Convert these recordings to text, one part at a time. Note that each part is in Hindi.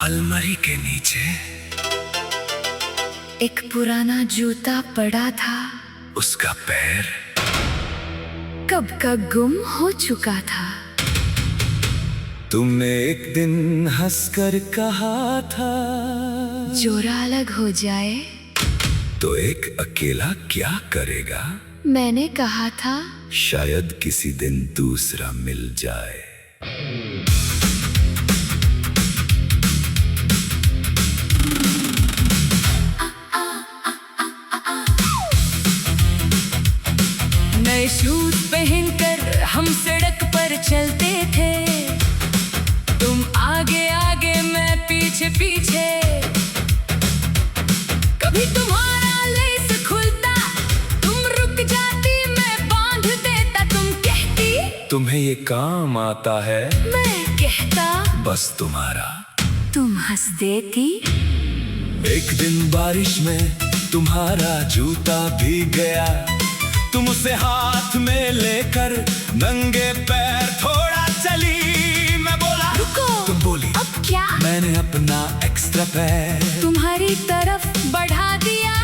अलमारी के नीचे एक पुराना जूता पड़ा था। उसका पैर कब का गुम हो चुका था। तुमने एक दिन हंसकर कहा था, जोड़ा अलग हो जाए तो एक अकेला क्या करेगा। मैंने कहा था शायद किसी दिन दूसरा मिल जाए। नए शूज पहनकर हम सड़क पर चलते थे। तुम आगे आगे मैं पीछे पीछे। कभी तुम्हारा लेस खुलता, तुम रुक जाती, मैं बांध देता। तुम कहती तुम्हें ये काम आता है, मैं कहता बस तुम्हारा। तुम हंस देती। एक दिन बारिश में तुम्हारा जूता भीग गया। तुम उसे हाथ में लेकर नंगे पैर थोड़ा चली। मैं बोला रुको। तुम बोली अब क्या। मैंने अपना एक्स्ट्रा पैर तुम्हारी तरफ बढ़ा दिया।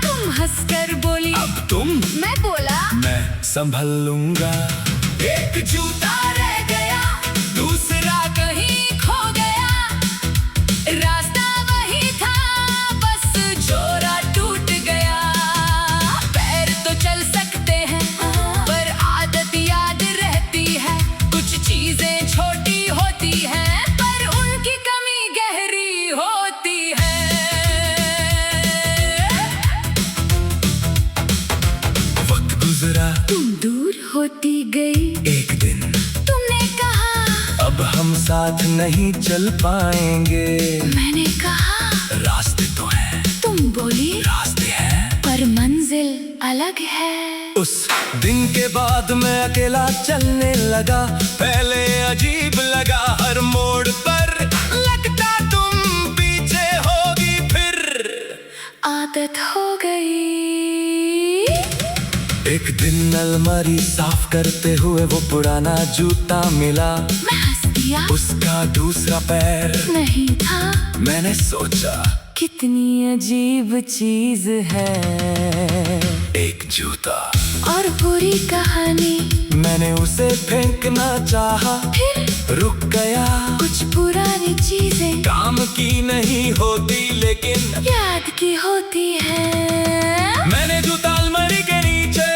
तुम हंसकर बोली अब तुम। मैं बोला मैं संभल लूंगा। एक जूता रह गया, दूसरा कहीं खो गया। रास्ता वही था, बस जोड़ा टूट गया। पैर तो चल सकते हैं, पर आदत याद रहती है। कुछ चीजें छोटी होती हैं, पर उनकी कमी गहरी होती है। वक्त गुजरा, तुम दूर होती गई। एक दिन तुमने कहा अब हम साथ नहीं चल पाएंगे। मैंने कहा रास्ते तो हैं। तुम बोली रास्ते हैं, पर मंजिल अलग है। उस दिन के बाद मैं अकेला चलने लगा। पहले अजीब लगा, हर मोड़ पर लगता तुम पीछे होगी, फिर आदत हो गई। एक दिन अलमारी साफ करते हुए वो पुराना जूता मिला। मैं हंस दिया, उसका दूसरा पैर नहीं था। मैंने सोचा कितनी अजीब चीज है एक जूता। और पूरी कहानी। मैंने उसे फेंकना चाहा, फिर रुक गया। कुछ पुरानी चीजें काम की नहीं होती, लेकिन याद की होती है। मैंने जूता अलमारी के नीचे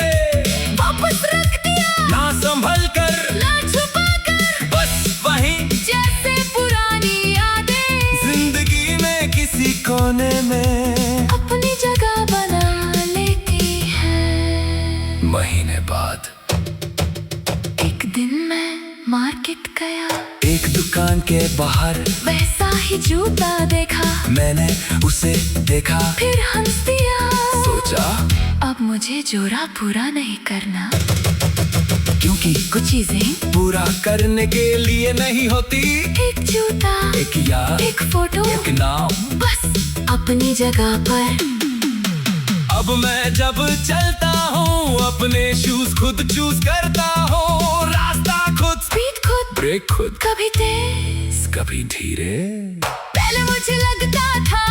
वापस रख दिया, ना संभल कर ना छुपा कर, बस वहीं जैसे पुरानी यादें जिंदगी में किसी कोने में अपनी जगह बना लेती है। महीने बाद एक दिन मैं मार्केट गया। एक दुकान के बाहर वैसा ही जूता देखा। मैंने उसे देखा, फिर हंस दिया। सोचा अब मुझे जोड़ा पूरा नहीं करना, क्योंकि कुछ चीजें पूरा करने के लिए नहीं होती। एक जूता, एक याद, एक फोटो, एक नाम, बस अपनी जगह पर। अब मैं जब चलता हूँ अपने शूज खुद चूज करता हूँ। रास्ता खुद, स्पीड खुद, ब्रेक खुद, कभी तेज कभी धीरे। पहले मुझे लगता था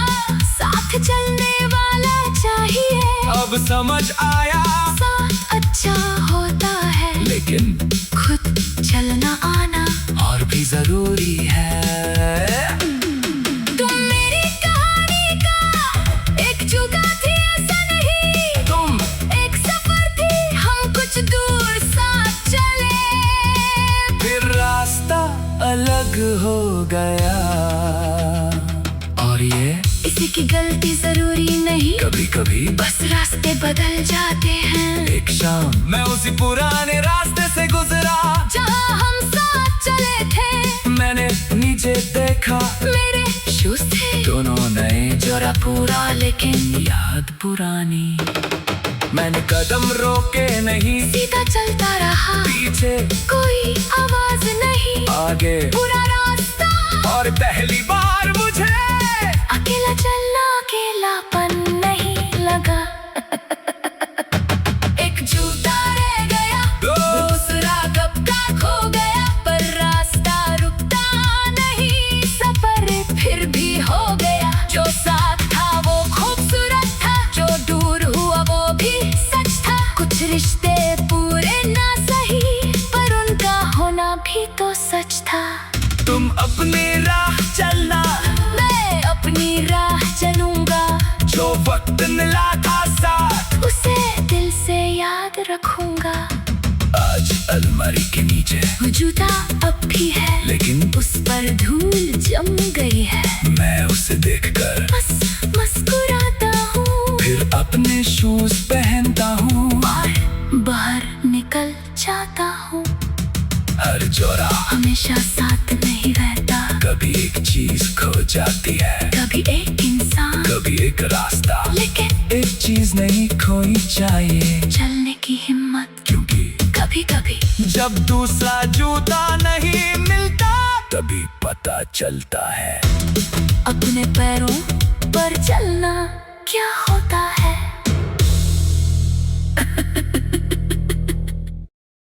साथ चलने वाला चाहिए। अब समझ आया साथ अच्छा होता है, लेकिन खुद चलना आना और भी जरूरी है। तुम मेरी कहानी का एक जुगा थी, ऐसा नहीं। तुम एक सफर थी, हम कुछ दूर साथ चले। फिर रास्ता अलग हो गया, और ये किसी की गलती जरूरी नहीं। कभी कभी बस रास्ते बदल जाते हैं। एक शाम मैं उसी पुराने रास्ते से गुजरा जहाँ हम साथ चले थे। मैंने नीचे देखा, मेरे शूज थे, दोनों नए, जोड़ा पूरा लेकिन याद पुरानी। मैंने कदम रोके नहीं, सीधा चलता रहा। पीछे कोई आवाज नहीं, आगे पूरा रास्ता। और पहली बार मुझे अकेला चलना अकेलापन नहीं लगा। एक जूता रह गया, दूसरा कब का खो गया, पर रास्ता रुकता नहीं। सब तुम अपनी राह चलना, मैं अपनी राह चलूंगा। जो वक्त मिला था साथ, उसे दिल से याद रखूंगा। आज अलमारी के नीचे वो जूता अब भी है, लेकिन उस पर धूल जम गई है। मैं उसे देखकर मुस्कुराता हूँ, फिर अपने शूज पहनता हूँ और बाहर निकल जाता हूँ। हर जोरा हमेशा साथ नहीं रहता, कभी एक चीज खो जाती है, कभी एक इंसान, कभी एक रास्ता, लेकिन एक चीज नहीं खोई चाहिए। चलने की हिम्मत, क्योंकि कभी कभी जब दूसरा जूता नहीं मिलता, तभी पता चलता है अपने पैरों पर चलना क्या होता